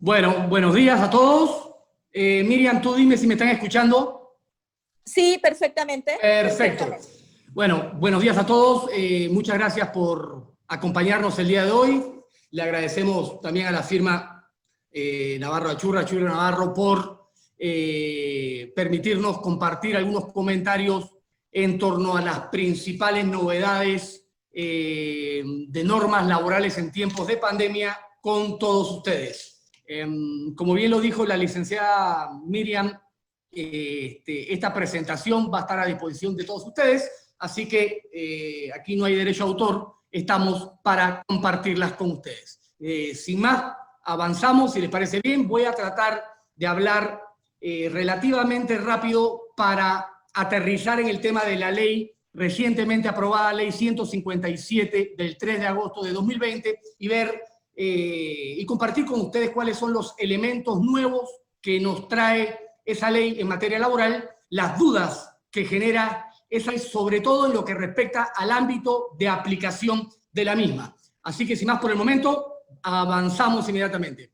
Bueno, buenos días a todos. Miriam, tú dime si me están escuchando. Sí, perfectamente. Perfecto. Bueno, buenos días a todos. Muchas gracias por acompañarnos el día de hoy. Le agradecemos también a la firma Navarro Achurra Navarro por permitirnos compartir algunos comentarios en torno a las principales novedades de normas laborales en tiempos de pandemia con todos ustedes. Como bien lo dijo la licenciada Miriam, esta presentación va a estar a disposición de todos ustedes, así que aquí no hay derecho a autor, estamos para compartirlas con ustedes. Sin más, avanzamos, si les parece bien, voy a tratar de hablar relativamente rápido para aterrizar en el tema de la ley recientemente aprobada, ley 157 del 3 de agosto de 2020, y ver y compartir con ustedes cuáles son los elementos nuevos que nos trae esa ley en materia laboral, las dudas que genera esa ley, sobre todo en lo que respecta al ámbito de aplicación de la misma. Así que, sin más por el momento, avanzamos inmediatamente.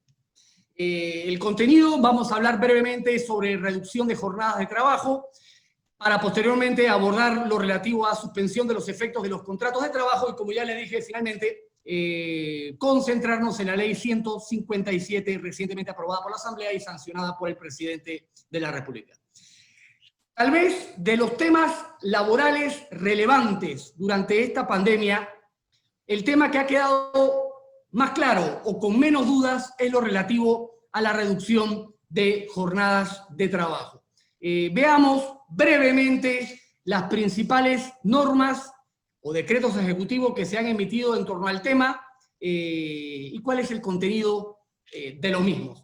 El contenido, vamos a hablar brevemente sobre reducción de jornadas de trabajo, para posteriormente abordar lo relativo a suspensión de los efectos de los contratos de trabajo y, como ya le dije, finalmente, concentrarnos en la ley 157 recientemente aprobada por la Asamblea y sancionada por el presidente de la República. Tal vez de los temas laborales relevantes durante esta pandemia, el tema que ha quedado más claro o con menos dudas es lo relativo a la reducción de jornadas de trabajo. Veamos brevemente las principales normas o decretos ejecutivos que se han emitido en torno al tema y cuál es el contenido de los mismos.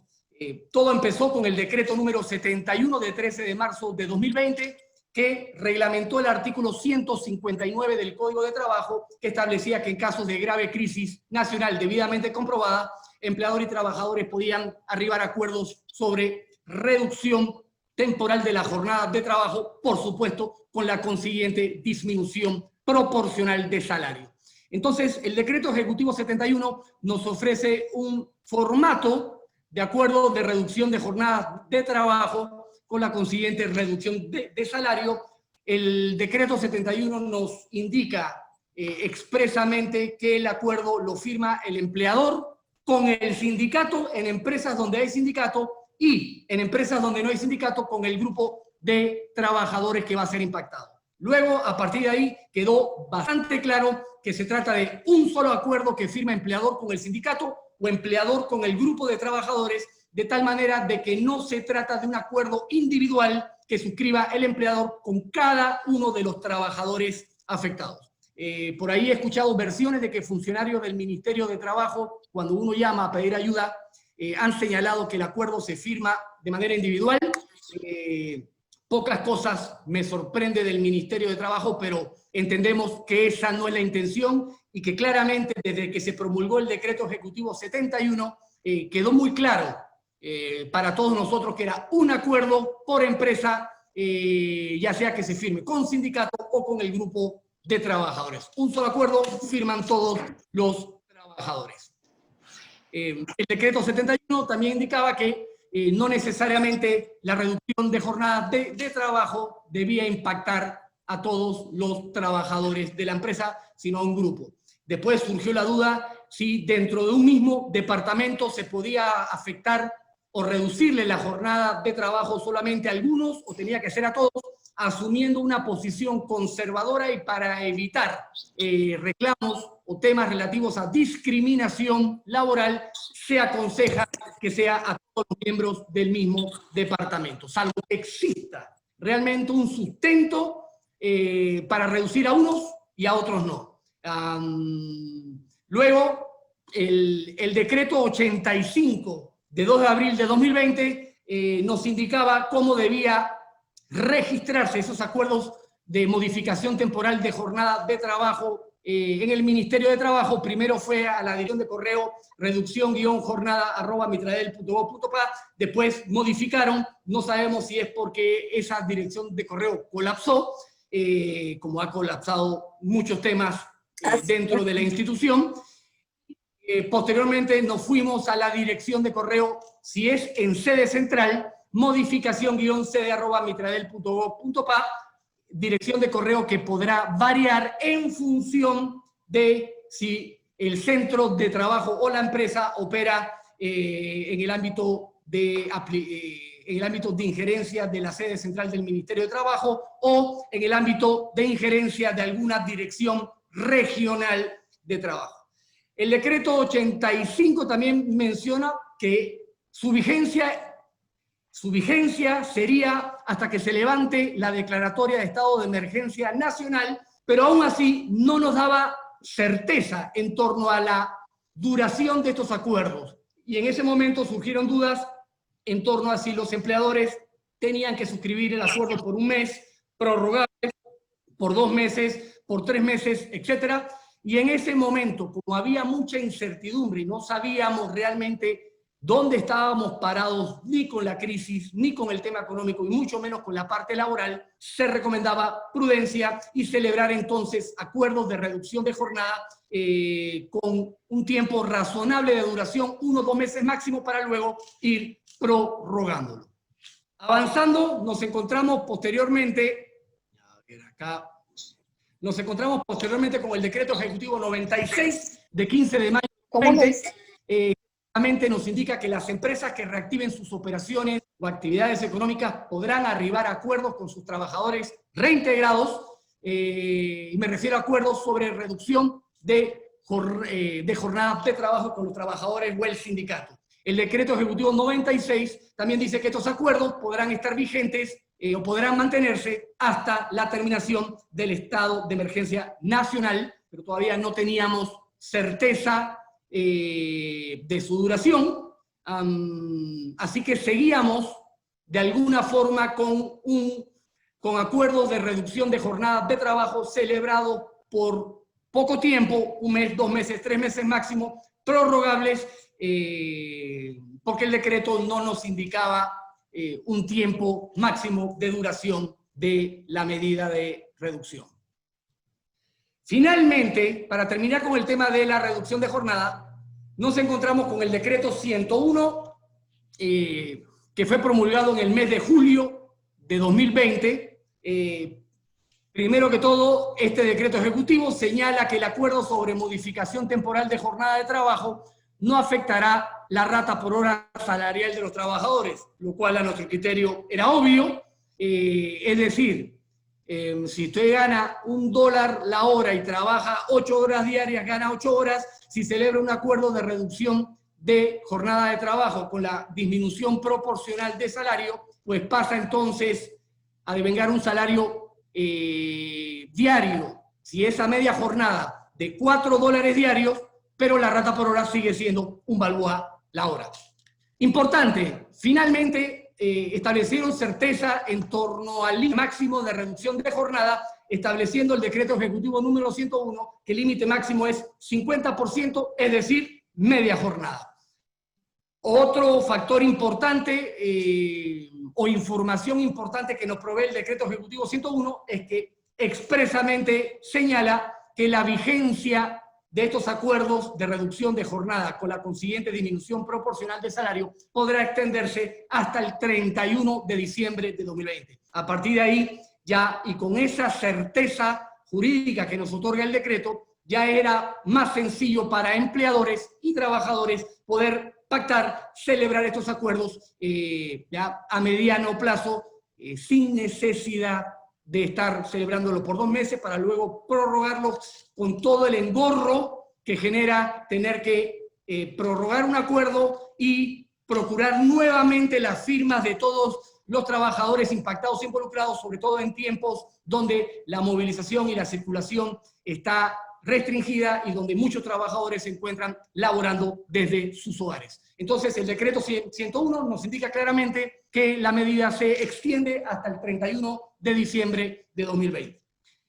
Todo empezó con el decreto número 71 de 13 de marzo de 2020, que reglamentó el artículo 159 del Código de Trabajo, que establecía que en casos de grave crisis nacional debidamente comprobada, empleadores y trabajadores podían arribar a acuerdos sobre reducción temporal de la jornada de trabajo, por supuesto, con la consiguiente disminución proporcional de salario. Entonces, el decreto ejecutivo 71 nos ofrece un formato de acuerdo de reducción de jornadas de trabajo con la consiguiente reducción de salario. El decreto 71 nos indica expresamente que el acuerdo lo firma el empleador con el sindicato en empresas donde hay sindicato y en empresas donde no hay sindicato con el grupo de trabajadores que va a ser impactado. Luego, a partir de ahí, quedó bastante claro que se trata de un solo acuerdo que firma empleador con el sindicato o empleador con el grupo de trabajadores, de tal manera de que no se trata de un acuerdo individual que suscriba el empleador con cada uno de los trabajadores afectados. Por ahí he escuchado versiones de que funcionarios del Ministerio de Trabajo, cuando uno llama a pedir ayuda, han señalado que el acuerdo se firma de manera individual. Pocas cosas me sorprende del Ministerio de Trabajo, pero entendemos que esa no es la intención y que claramente desde que se promulgó el decreto ejecutivo 71 quedó muy claro para todos nosotros que era un acuerdo por empresa, ya sea que se firme con sindicato o con el grupo de trabajadores. Un solo acuerdo firman todos los trabajadores. El decreto 71 también indicaba que no necesariamente la reducción de jornadas de trabajo debía impactar a todos los trabajadores de la empresa, sino a un grupo. Después surgió la duda si dentro de un mismo departamento se podía afectar o reducirle la jornada de trabajo solamente a algunos o tenía que ser a todos, asumiendo una posición conservadora, y para evitar reclamos o temas relativos a discriminación laboral, se aconseja que sea a todos los miembros del mismo departamento, salvo que exista realmente un sustento para reducir a unos y a otros no. Luego, el decreto 85 de 2 de abril de 2020 nos indicaba cómo debía registrarse esos acuerdos de modificación temporal de jornada de trabajo en el Ministerio de Trabajo. Primero fue a la dirección de correo reducción-jornada@mitradel.gov.pa, después modificaron, no sabemos si es porque esa dirección de correo colapsó, como ha colapsado muchos temas dentro de la institución. Posteriormente nos fuimos a la dirección de correo, si es en sede central, modificación-sede@mitradel.gov.pa, dirección de correo que podrá variar en función de si el centro de trabajo o la empresa opera en el ámbito de injerencia de la sede central del Ministerio de Trabajo o en el ámbito de injerencia de alguna dirección regional de trabajo. El decreto 85 también menciona que su vigencia sería hasta que se levante la declaratoria de estado de emergencia nacional, pero aún así no nos daba certeza en torno a la duración de estos acuerdos. Y en ese momento surgieron dudas en torno a si los empleadores tenían que suscribir el acuerdo por un mes, prorrogable, por 2 meses, por 3 meses, etcétera. Y en ese momento, como había mucha incertidumbre y no sabíamos realmente dónde estábamos parados, ni con la crisis, ni con el tema económico, y mucho menos con la parte laboral, se recomendaba prudencia y celebrar entonces acuerdos de reducción de jornada con un tiempo razonable de duración, 1 o 2 meses máximo, para luego ir prorrogándolo. Avanzando, nos encontramos posteriormente, con el decreto ejecutivo 96 de 15 de mayo de 2020, nos indica que las empresas que reactiven sus operaciones o actividades económicas podrán arribar a acuerdos con sus trabajadores reintegrados, y me refiero a acuerdos sobre reducción de jornada de trabajo con los trabajadores o el sindicato. El decreto ejecutivo 96 también dice que estos acuerdos podrán estar vigentes o podrán mantenerse hasta la terminación del estado de emergencia nacional, pero todavía no teníamos certeza de su duración, así que seguíamos de alguna forma con acuerdos de reducción de jornada de trabajo celebrados por poco tiempo, 1 mes, 2 meses, 3 meses máximo, prorrogables, porque el decreto no nos indicaba un tiempo máximo de duración de la medida de reducción. Finalmente, para terminar con el tema de la reducción de jornada, nos encontramos con el decreto 101, que fue promulgado en el mes de julio de 2020. Primero que todo, este decreto ejecutivo señala que el acuerdo sobre modificación temporal de jornada de trabajo no afectará la rata por hora salarial de los trabajadores, lo cual a nuestro criterio era obvio. Es decir, si usted gana $1 la hora y trabaja 8 horas diarias, gana 8 horas. Si celebra un acuerdo de reducción de jornada de trabajo con la disminución proporcional de salario, pues pasa entonces a devengar un salario diario, si esa media jornada de $4 diarios, pero la rata por hora sigue siendo un balboa la hora. Importante, finalmente establecieron certeza en torno al límite máximo de reducción de jornada, estableciendo el decreto ejecutivo número 101, que el límite máximo es 50%, es decir, media jornada. Otro factor importante o información importante que nos provee el decreto ejecutivo 101 es que expresamente señala que la vigencia de estos acuerdos de reducción de jornada con la consiguiente disminución proporcional de salario podrá extenderse hasta el 31 de diciembre de 2020. A partir de ahí, ya y con esa certeza jurídica que nos otorga el decreto, ya era más sencillo para empleadores y trabajadores poder pactar, celebrar estos acuerdos ya a mediano plazo, sin necesidad de estar celebrándolo por 2 meses para luego prorrogarlos con todo el engorro que genera tener que prorrogar un acuerdo y procurar nuevamente las firmas de todos los trabajadores impactados e involucrados, sobre todo en tiempos donde la movilización y la circulación está restringida y donde muchos trabajadores se encuentran laborando desde sus hogares. Entonces, el decreto 101 nos indica claramente que la medida se extiende hasta el 31 de diciembre de 2020.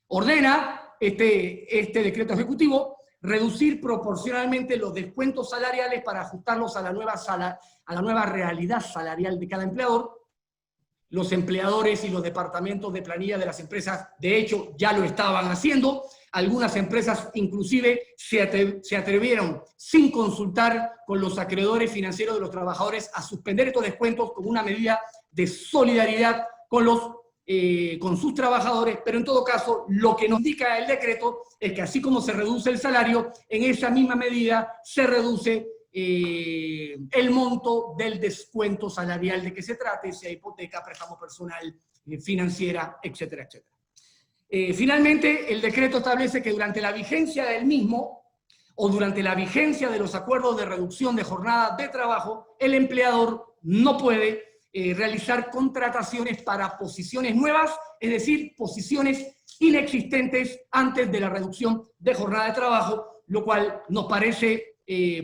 Ordena este decreto ejecutivo reducir proporcionalmente los descuentos salariales para ajustarlos a la nueva realidad salarial de cada empleador Los empleadores y los departamentos de planilla de las empresas, de hecho, ya lo estaban haciendo. Algunas empresas inclusive se atrevieron, sin consultar con los acreedores financieros de los trabajadores, a suspender estos descuentos como una medida de solidaridad con sus trabajadores, pero en todo caso, lo que nos indica el decreto es que así como se reduce el salario, en esa misma medida se reduce el monto del descuento salarial de que se trate, sea hipoteca, préstamo personal, financiera, etcétera, etcétera. Finalmente, el decreto establece que durante la vigencia del mismo o durante la vigencia de los acuerdos de reducción de jornada de trabajo, el empleador no puede realizar contrataciones para posiciones nuevas, es decir, posiciones inexistentes antes de la reducción de jornada de trabajo, lo cual nos parece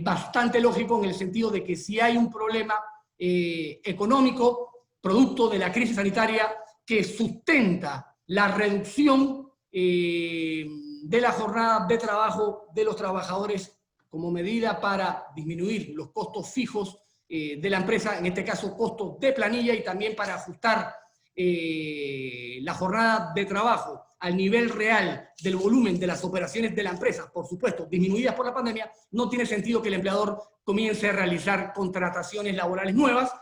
bastante lógico en el sentido de que si hay un problema económico producto de la crisis sanitaria que sustenta la reducción de la jornada de trabajo de los trabajadores como medida para disminuir los costos fijos de la empresa, en este caso costos de planilla, y también para ajustar la jornada de trabajo al nivel real del volumen de las operaciones de la empresa, por supuesto, disminuidas por la pandemia, no tiene sentido que el empleador comience a realizar contrataciones laborales nuevas,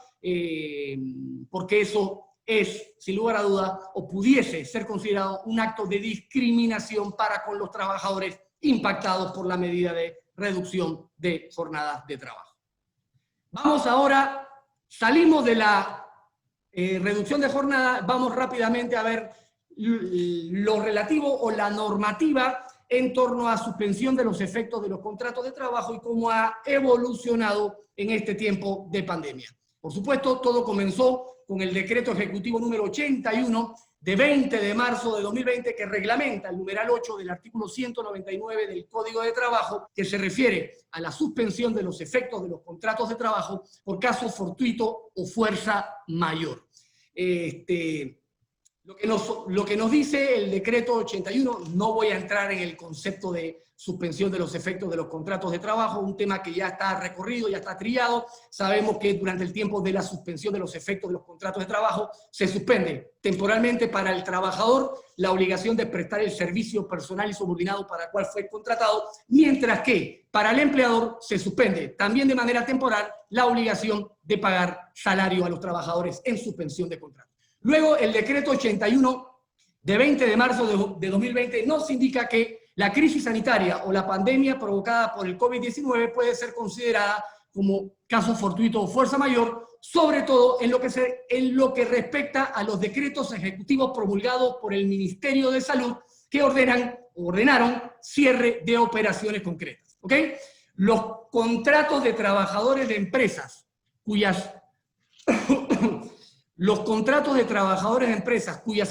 porque eso es, sin lugar a duda, o pudiese ser considerado un acto de discriminación para con los trabajadores impactados por la medida de reducción de jornadas de trabajo. Vamos ahora, salimos de la reducción de jornada, vamos rápidamente a ver lo relativo o la normativa en torno a suspensión de los efectos de los contratos de trabajo y cómo ha evolucionado en este tiempo de pandemia. Por supuesto, todo comenzó con el decreto ejecutivo número 81 de 20 de marzo de 2020 que reglamenta el numeral 8 del artículo 199 del Código de Trabajo, que se refiere a la suspensión de los efectos de los contratos de trabajo por caso fortuito o fuerza mayor. Lo que nos dice el decreto 81, no voy a entrar en el concepto de suspensión de los efectos de los contratos de trabajo, un tema que ya está recorrido, ya está trillado. Sabemos que durante el tiempo de la suspensión de los efectos de los contratos de trabajo se suspende temporalmente para el trabajador la obligación de prestar el servicio personal y subordinado para el cual fue contratado, mientras que para el empleador se suspende también de manera temporal la obligación de pagar salario a los trabajadores en suspensión de contrato. Luego, el decreto 81 de 20 de marzo de 2020 nos indica que la crisis sanitaria o la pandemia provocada por el COVID-19 puede ser considerada como caso fortuito o fuerza mayor, sobre todo en lo que respecta a los decretos ejecutivos promulgados por el Ministerio de Salud que ordenaron cierre de operaciones concretas. ¿Ok? Los contratos de trabajadores de empresas cuyas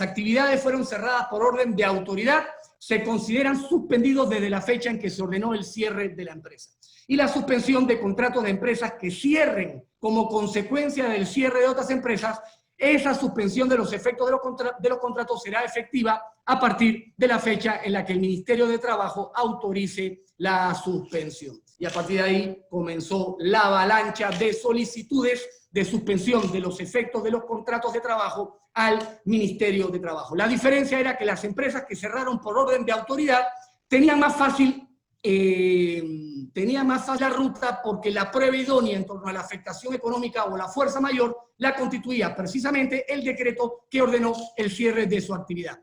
actividades fueron cerradas por orden de autoridad se consideran suspendidos desde la fecha en que se ordenó el cierre de la empresa. Y la suspensión de contratos de empresas que cierren como consecuencia del cierre de otras empresas, esa suspensión de los efectos de los contratos será efectiva a partir de la fecha en la que el Ministerio de Trabajo autorice la suspensión. Y a partir de ahí comenzó la avalancha de solicitudes de suspensión de los efectos de los contratos de trabajo al Ministerio de Trabajo. La diferencia era que las empresas que cerraron por orden de autoridad tenían más fácil la ruta porque la prueba idónea en torno a la afectación económica o la fuerza mayor la constituía precisamente el decreto que ordenó el cierre de su actividad.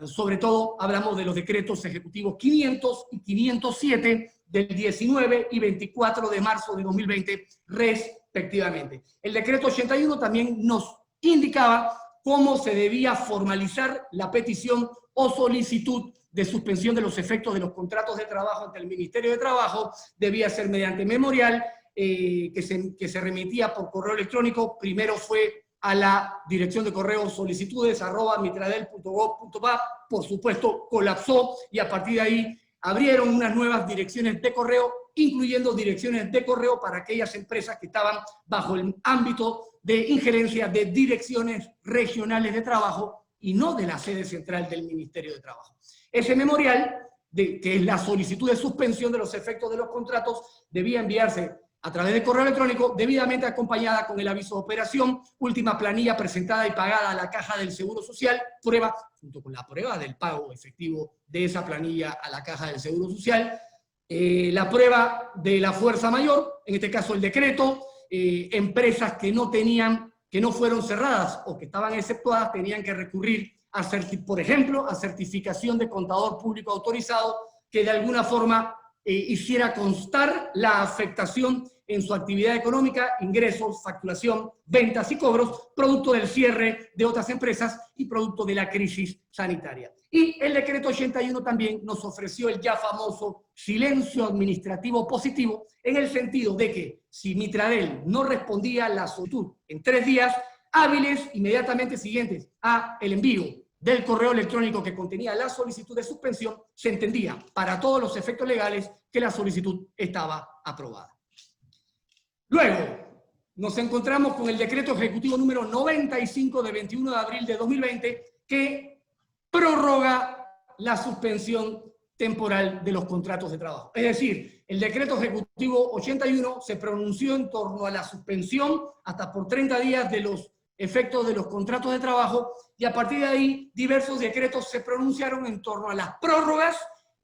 Sobre todo hablamos de los decretos ejecutivos 500 y 507 del 19 y 24 de marzo de 2020 respectivamente. El decreto 81 también nos indicaba cómo se debía formalizar la petición o solicitud de suspensión de los efectos de los contratos de trabajo ante el Ministerio de Trabajo. Debía ser mediante memorial que se remitía por correo electrónico. Primero fue a la dirección de correo solicitudes@mitradel.gov.pa, por supuesto colapsó y a partir de ahí abrieron unas nuevas direcciones de correo, incluyendo direcciones de correo para aquellas empresas que estaban bajo el ámbito de injerencia de direcciones regionales de trabajo y no de la sede central del Ministerio de Trabajo. Ese memorial, que es la solicitud de suspensión de los efectos de los contratos, debía enviarse a través de correo electrónico, debidamente acompañada con el aviso de operación, última planilla presentada y pagada a la Caja del Seguro Social, prueba, junto con la prueba del pago efectivo de esa planilla a la Caja del Seguro Social, la prueba de la fuerza mayor, en este caso el decreto, empresas que no fueron cerradas o que estaban exceptuadas tenían que recurrir a, por ejemplo, a certificación de contador público autorizado que de alguna forma hiciera constar la afectación en su actividad económica, ingresos, facturación, ventas y cobros, producto del cierre de otras empresas y producto de la crisis sanitaria. Y el decreto 81 también nos ofreció el ya famoso silencio administrativo positivo, en el sentido de que si Mitradel no respondía a la solicitud en 3 días hábiles inmediatamente siguientes a el envío del correo electrónico que contenía la solicitud de suspensión, se entendía para todos los efectos legales que la solicitud estaba aprobada. Luego, nos encontramos con el decreto ejecutivo número 95 de 21 de abril de 2020 que prorroga la suspensión temporal de los contratos de trabajo. Es decir, el decreto ejecutivo 81 se pronunció en torno a la suspensión hasta por 30 días de los efectos de los contratos de trabajo, y a partir de ahí diversos decretos se pronunciaron en torno a las prórrogas,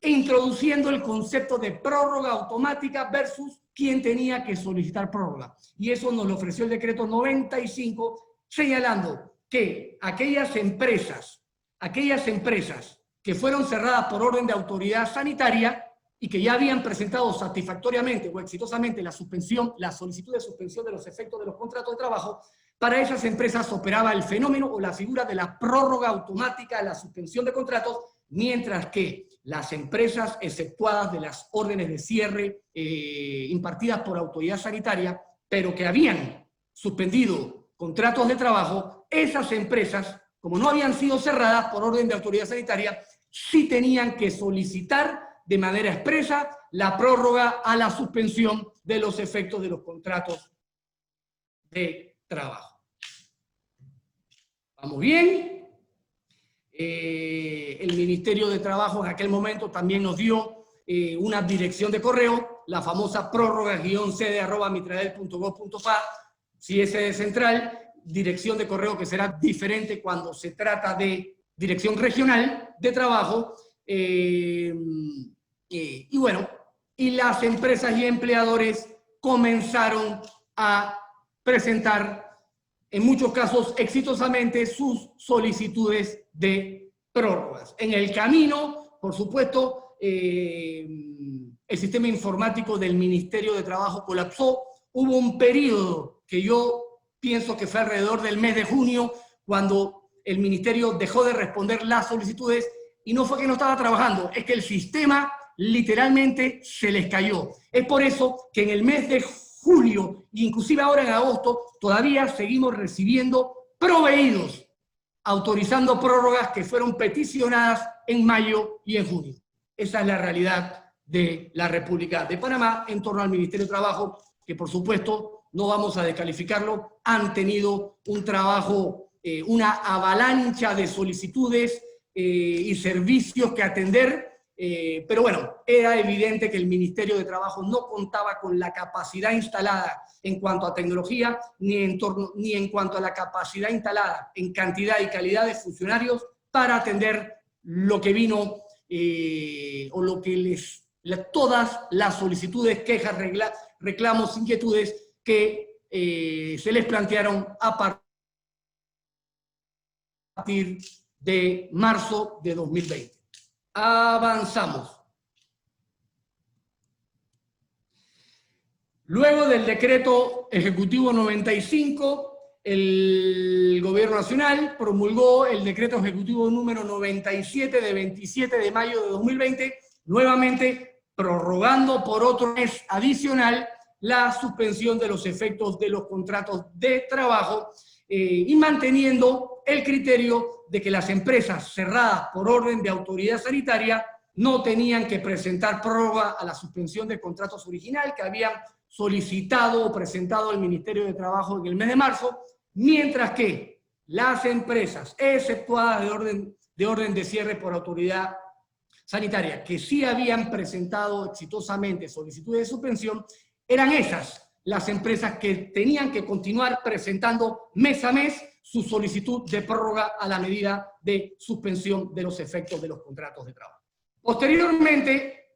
introduciendo el concepto de prórroga automática versus quién tenía que solicitar prórroga. Y eso nos lo ofreció el decreto 95, señalando que aquellas empresas que fueron cerradas por orden de autoridad sanitaria y que ya habían presentado satisfactoriamente o exitosamente la solicitud de suspensión de los efectos de los contratos de trabajo, para esas empresas operaba el fenómeno o la figura de la prórroga automática de la suspensión de contratos, mientras que las empresas exceptuadas de las órdenes de cierre impartidas por autoridad sanitaria, pero que habían suspendido contratos de trabajo, esas empresas, como no habían sido cerradas por orden de autoridad sanitaria, sí tenían que solicitar de manera expresa la prórroga a la suspensión de los efectos de los contratos de trabajo. ¿Vamos bien? El Ministerio de Trabajo en aquel momento también nos dio una dirección de correo, la famosa prórroga-cd@mitradel.gov.pa, si es sede central, dirección de correo que será diferente cuando se trata de dirección regional de trabajo, y bueno, y las empresas y empleadores comenzaron a presentar, en muchos casos exitosamente, sus solicitudes de prórrogas. En el camino, por supuesto, el sistema informático del Ministerio de Trabajo colapsó. Hubo un periodo que yo pienso que fue alrededor del mes de junio, cuando el Ministerio dejó de responder las solicitudes, y no fue que no estaba trabajando, es que el sistema literalmente se les cayó. Es por eso que en el mes de julio, e inclusive ahora en agosto, todavía seguimos recibiendo proveídos autorizando prórrogas que fueron peticionadas en mayo y en junio. Esa es la realidad de la República de Panamá en torno al Ministerio de Trabajo, que por supuesto no vamos a descalificarlo, han tenido un trabajo, una avalancha de solicitudes y servicios que atender, pero bueno, era evidente que el Ministerio de Trabajo no contaba con la capacidad instalada en cuanto a tecnología, ni en cuanto a la capacidad instalada en cantidad y calidad de funcionarios para atender lo que vino, o lo que todas las solicitudes, quejas, reclamos, inquietudes que se les plantearon a partir de marzo de 2020. Avanzamos. Luego del decreto ejecutivo 95, el Gobierno Nacional promulgó el decreto ejecutivo número 97 de 27 de mayo de 2020, nuevamente prorrogando por otro mes adicional la suspensión de los efectos de los contratos de trabajo, y manteniendo el criterio de que las empresas cerradas por orden de autoridad sanitaria no tenían que presentar prórroga a la suspensión de contratos original que habían solicitado o presentado al Ministerio de Trabajo en el mes de marzo, mientras que las empresas exceptuadas de orden de cierre por autoridad sanitaria que sí habían presentado exitosamente solicitudes de suspensión, eran esas las empresas que tenían que continuar presentando mes a mes su solicitud de prórroga a la medida de suspensión de los efectos de los contratos de trabajo. Posteriormente,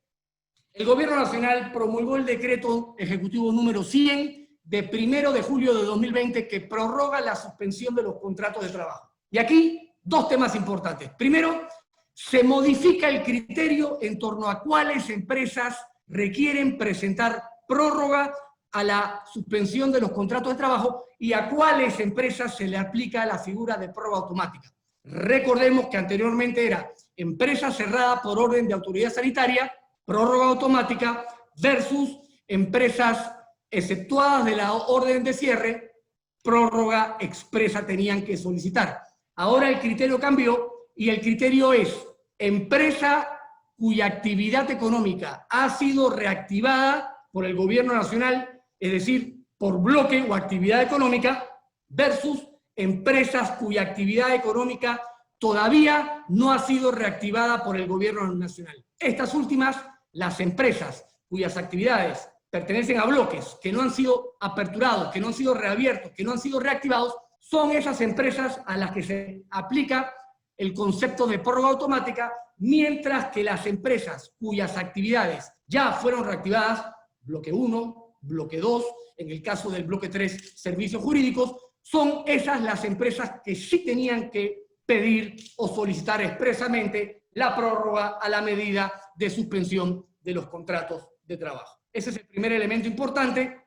el Gobierno Nacional promulgó el decreto ejecutivo número 100 de 1 de julio de 2020 que prorroga la suspensión de los contratos de trabajo. Y aquí, dos temas importantes. Primero, se modifica el criterio en torno a cuáles empresas requieren presentar prórroga a la suspensión de los contratos de trabajo y a cuáles empresas se le aplica la figura de prórroga automática. Recordemos que anteriormente era empresa cerrada por orden de autoridad sanitaria, prórroga automática, versus empresas exceptuadas de la orden de cierre, prórroga expresa tenían que solicitar. Ahora el criterio cambió y el criterio es empresa cuya actividad económica ha sido reactivada por el Gobierno Nacional, es decir, por bloque o actividad económica, versus empresas cuya actividad económica todavía no ha sido reactivada por el Gobierno Nacional. Estas últimas, las empresas cuyas actividades pertenecen a bloques que no han sido aperturados, que no han sido reabiertos, que no han sido reactivados, son esas empresas a las que se aplica el concepto de prórroga automática, mientras que las empresas cuyas actividades ya fueron reactivadas, bloque 1, bloque 2, en el caso del bloque 3, servicios jurídicos, son esas las empresas que sí tenían que pedir o solicitar expresamente la prórroga a la medida de suspensión de los contratos de trabajo. Ese es el primer elemento importante.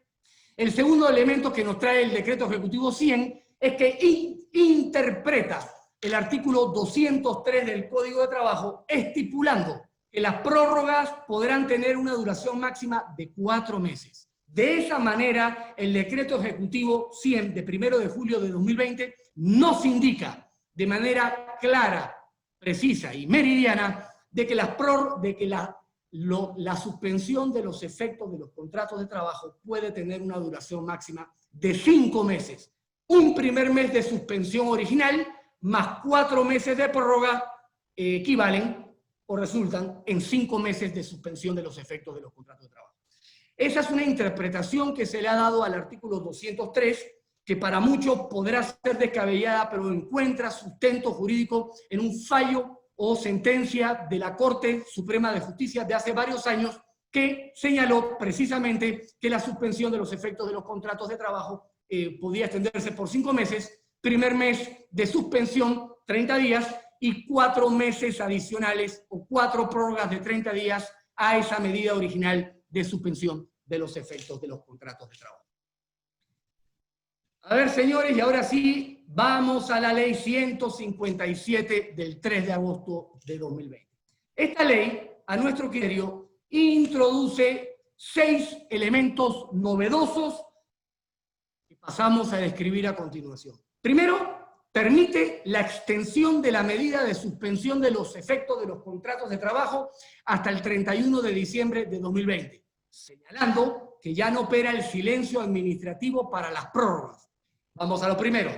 El segundo elemento que nos trae el decreto ejecutivo 100 es que interpreta el artículo 203 del Código de Trabajo, estipulando que las prórrogas podrán tener una duración máxima de 4 meses. De esa manera, el decreto ejecutivo 100 de 1 de julio de 2020 nos indica de manera clara, precisa y meridiana de que la suspensión de los efectos de los contratos de trabajo puede tener una duración máxima de 5 meses. Un primer mes de suspensión original más 4 meses de prórroga equivalen o resultan en 5 meses de suspensión de los efectos de los contratos de trabajo. Esa es una interpretación que se le ha dado al artículo 203, que para muchos podrá ser descabellada, pero encuentra sustento jurídico en un fallo o sentencia de la Corte Suprema de Justicia de hace varios años, que señaló precisamente que la suspensión de los efectos de los contratos de trabajo podía extenderse por 5 meses, primer mes de suspensión 30 días y 4 meses adicionales o 4 prórrogas de 30 días a esa medida original de suspensión de los efectos de los contratos de trabajo. A ver, señores, y ahora sí, vamos a la ley 157 del 3 de agosto de 2020. Esta ley, a nuestro criterio, introduce 6 elementos novedosos que pasamos a describir a continuación. Primero, permite la extensión de la medida de suspensión de los efectos de los contratos de trabajo hasta el 31 de diciembre de 2020, señalando que ya no opera el silencio administrativo para las prórrogas. Vamos a lo primero.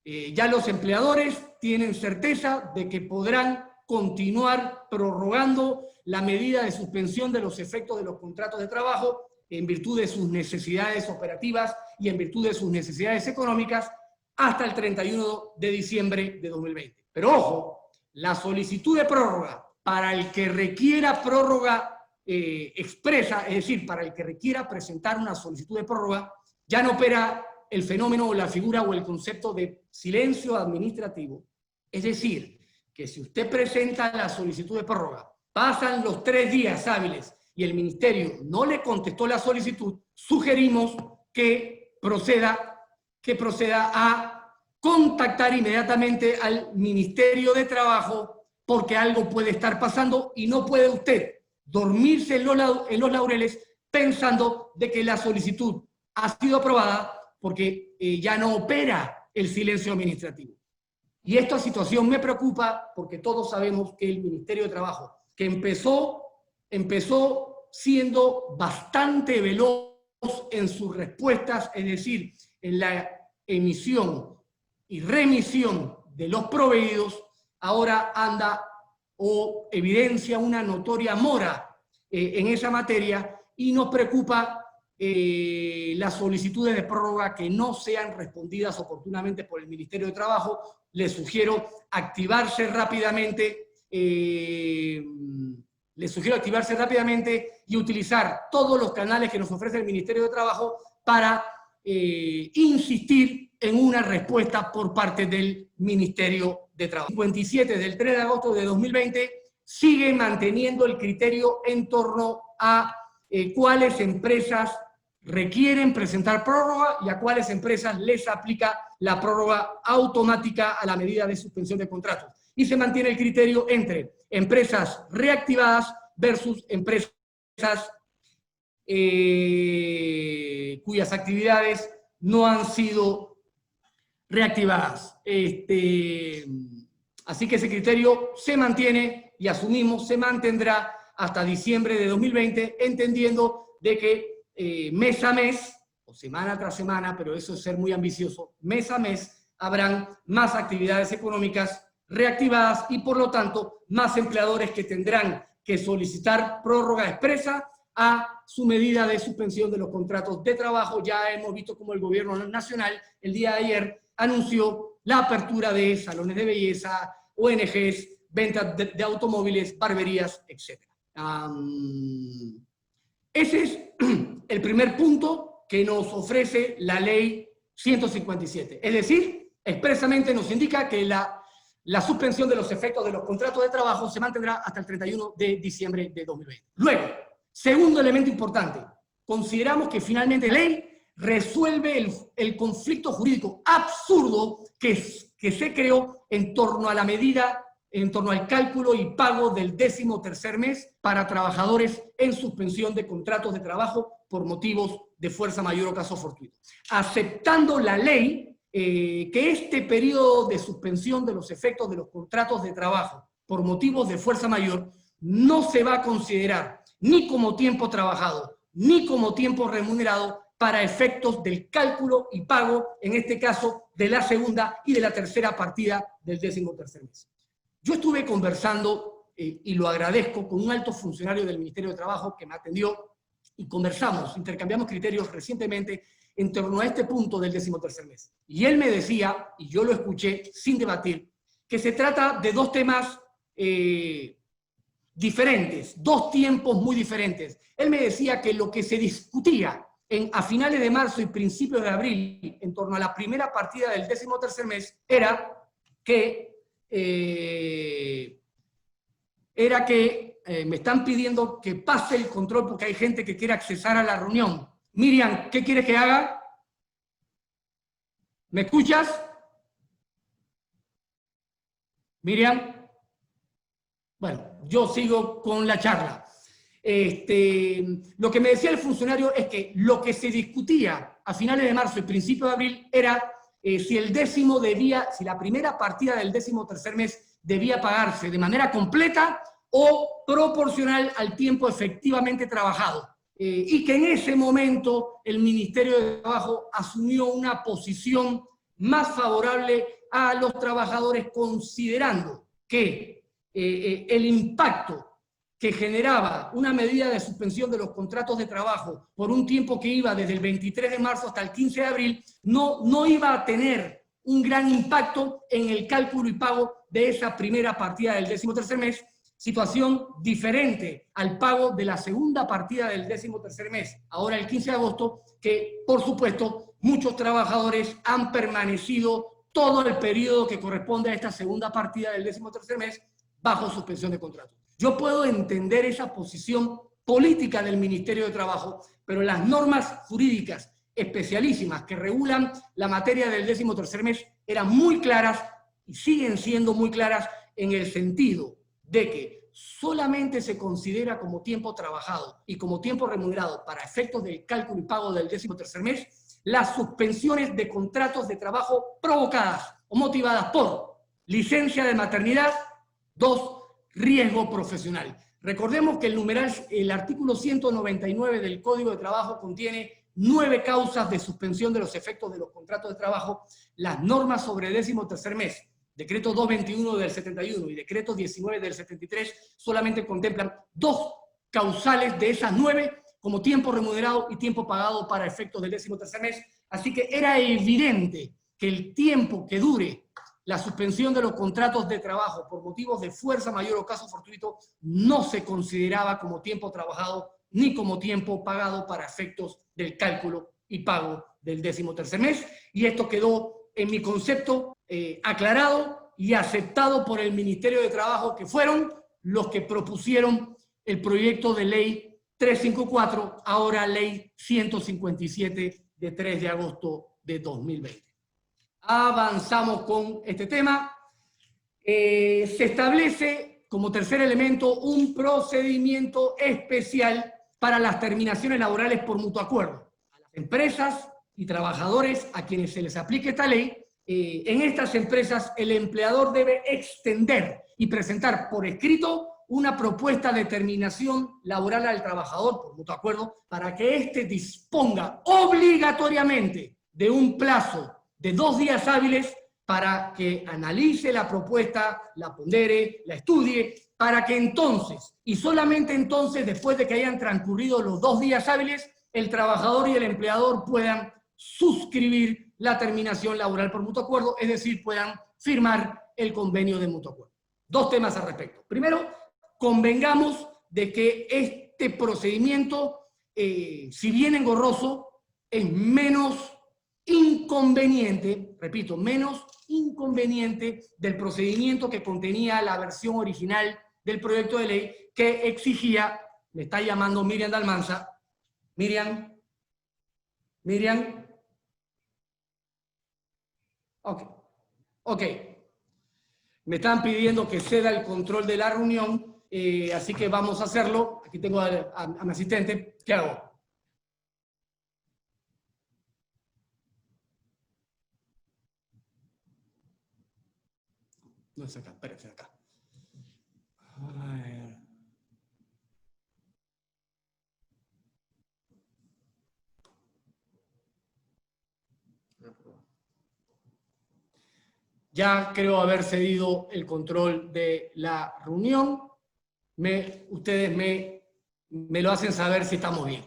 Ya los empleadores tienen certeza de que podrán continuar prorrogando la medida de suspensión de los efectos de los contratos de trabajo en virtud de sus necesidades operativas y en virtud de sus necesidades económicas hasta el 31 de diciembre de 2020. Pero ojo, la solicitud de prórroga para el que requiera prórroga expresa, es decir, para el que requiera presentar una solicitud de prórroga, ya no opera el fenómeno o la figura o el concepto de silencio administrativo. Es decir, que si usted presenta la solicitud de prórroga, pasan los 3 días hábiles y el ministerio no le contestó la solicitud, sugerimos que proceda a contactar inmediatamente al Ministerio de Trabajo, porque algo puede estar pasando y no puede usted dormirse en los laureles pensando de que la solicitud ha sido aprobada porque ya no opera el silencio administrativo. Y esta situación me preocupa porque todos sabemos que el Ministerio de Trabajo, que empezó siendo bastante veloz en sus respuestas, es decir, en la emisión y remisión de los proveídos, ahora anda o evidencia una notoria mora en esa materia y nos preocupa las solicitudes de prórroga que no sean respondidas oportunamente por el Ministerio de Trabajo. Les sugiero activarse rápidamente, y utilizar todos los canales que nos ofrece el Ministerio de Trabajo para insistir en una respuesta por parte del Ministerio de Trabajo. 57 del 3 de agosto de 2020 sigue manteniendo el criterio en torno a cuáles empresas requieren presentar prórroga y a cuáles empresas les aplica la prórroga automática a la medida de suspensión de contratos. Y se mantiene el criterio entre empresas reactivadas versus empresas cuyas actividades no han sido reactivadas. Así que ese criterio se mantiene y asumimos se mantendrá hasta diciembre de 2020, entendiendo de que mes a mes, o semana tras semana, pero eso es ser muy ambicioso, mes a mes habrán más actividades económicas reactivadas y por lo tanto más empleadores que tendrán que solicitar prórroga expresa a su medida de suspensión de los contratos de trabajo. Ya hemos visto cómo el gobierno nacional el día de ayer anunció la apertura de salones de belleza, ONGs, ventas de automóviles, barberías, etc. Ese es el primer punto que nos ofrece la ley 157. Es decir, expresamente nos indica que la suspensión de los efectos de los contratos de trabajo se mantendrá hasta el 31 de diciembre de 2020. Luego, segundo elemento importante, consideramos que finalmente la ley resuelve el conflicto jurídico absurdo que se creó en torno a la medida, en torno al cálculo y pago del 13º mes para trabajadores en suspensión de contratos de trabajo por motivos de fuerza mayor o caso fortuito. Aceptando la ley, que este periodo de suspensión de los efectos de los contratos de trabajo por motivos de fuerza mayor no se va a considerar ni como tiempo trabajado, ni como tiempo remunerado para efectos del cálculo y pago, en este caso, de la segunda y de la tercera partida del 13º mes. Yo estuve conversando, y lo agradezco, con un alto funcionario del Ministerio de Trabajo que me atendió y conversamos, intercambiamos criterios recientemente en torno a este punto del 13º mes. Y él me decía, y yo lo escuché sin debatir, que se trata de dos temas diferentes, dos tiempos muy diferentes. Él me decía que lo que se discutía a finales de marzo y principios de abril en torno a la primera partida del 13º mes era que me están pidiendo que pase el control porque hay gente que quiere accesar a la reunión. Miriam, ¿qué quieres que haga? ¿Me escuchas? Miriam. Bueno, yo sigo con la charla. Lo que me decía el funcionario es que lo que se discutía a finales de marzo y principios de abril era si la primera partida del 13º mes debía pagarse de manera completa o proporcional al tiempo efectivamente trabajado. Y que en ese momento el Ministerio de Trabajo asumió una posición más favorable a los trabajadores, considerando que el impacto que generaba una medida de suspensión de los contratos de trabajo por un tiempo que iba desde el 23 de marzo hasta el 15 de abril, no iba a tener un gran impacto en el cálculo y pago de esa primera partida del 13º mes, situación diferente al pago de la segunda partida del 13º mes, ahora el 15 de agosto, que por supuesto muchos trabajadores han permanecido todo el periodo que corresponde a esta segunda partida del 13º mes bajo suspensión de contrato. Yo puedo entender esa posición política del Ministerio de Trabajo, pero las normas jurídicas especialísimas que regulan la materia del 13º mes eran muy claras y siguen siendo muy claras en el sentido de que solamente se considera como tiempo trabajado y como tiempo remunerado para efectos del cálculo y pago del 13º mes las suspensiones de contratos de trabajo provocadas o motivadas por licencia de maternidad, 2, riesgo profesional. Recordemos que el artículo 199 del Código de Trabajo contiene 9 causas de suspensión de los efectos de los contratos de trabajo. Las normas sobre el 13º mes, decreto 221 del 71 y decreto 19 del 73, solamente contemplan 2 causales de esas 9 como tiempo remunerado y tiempo pagado para efectos del 13º mes. Así que era evidente que el tiempo que dure la suspensión de los contratos de trabajo por motivos de fuerza mayor o caso fortuito no se consideraba como tiempo trabajado ni como tiempo pagado para efectos del cálculo y pago del 13º mes. Y esto quedó, en mi concepto, aclarado y aceptado por el Ministerio de Trabajo, que fueron los que propusieron el proyecto de ley 354, ahora ley 157 de 3 de agosto de 2020. Avanzamos con este tema. Se establece como tercer elemento un procedimiento especial para las terminaciones laborales por mutuo acuerdo. A las empresas y trabajadores a quienes se les aplique esta ley, en estas empresas el empleador debe extender y presentar por escrito una propuesta de terminación laboral al trabajador por mutuo acuerdo para que éste disponga obligatoriamente de un plazo de 2 días hábiles para que analice la propuesta, la pondere, la estudie, para que entonces, y solamente entonces, después de que hayan transcurrido los 2 días hábiles, el trabajador y el empleador puedan suscribir la terminación laboral por mutuo acuerdo, es decir, puedan firmar el convenio de mutuo acuerdo. 2 temas al respecto. Primero, convengamos de que este procedimiento, si bien engorroso, es menos inconveniente, repito, menos inconveniente del procedimiento que contenía la versión original del proyecto de ley que exigía, me está llamando Miriam Dalmanza, Miriam, ok, me están pidiendo que ceda el control de la reunión, así que vamos a hacerlo, aquí tengo a mi asistente, ¿qué hago? No es acá, espérense acá. A ver. Ya creo haber cedido el control de la reunión. Ustedes me lo hacen saber si estamos bien.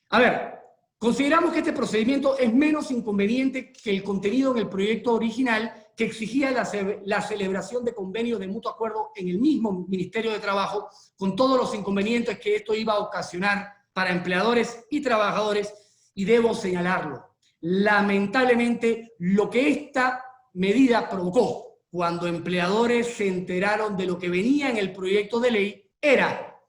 A ver, consideramos que este procedimiento es menos inconveniente que el contenido en el proyecto original que exigía la celebración de convenios de mutuo acuerdo en el mismo Ministerio de Trabajo, con todos los inconvenientes que esto iba a ocasionar para empleadores y trabajadores, y debo señalarlo. Lamentablemente, lo que esta medida provocó cuando empleadores se enteraron de lo que venía en el proyecto de ley era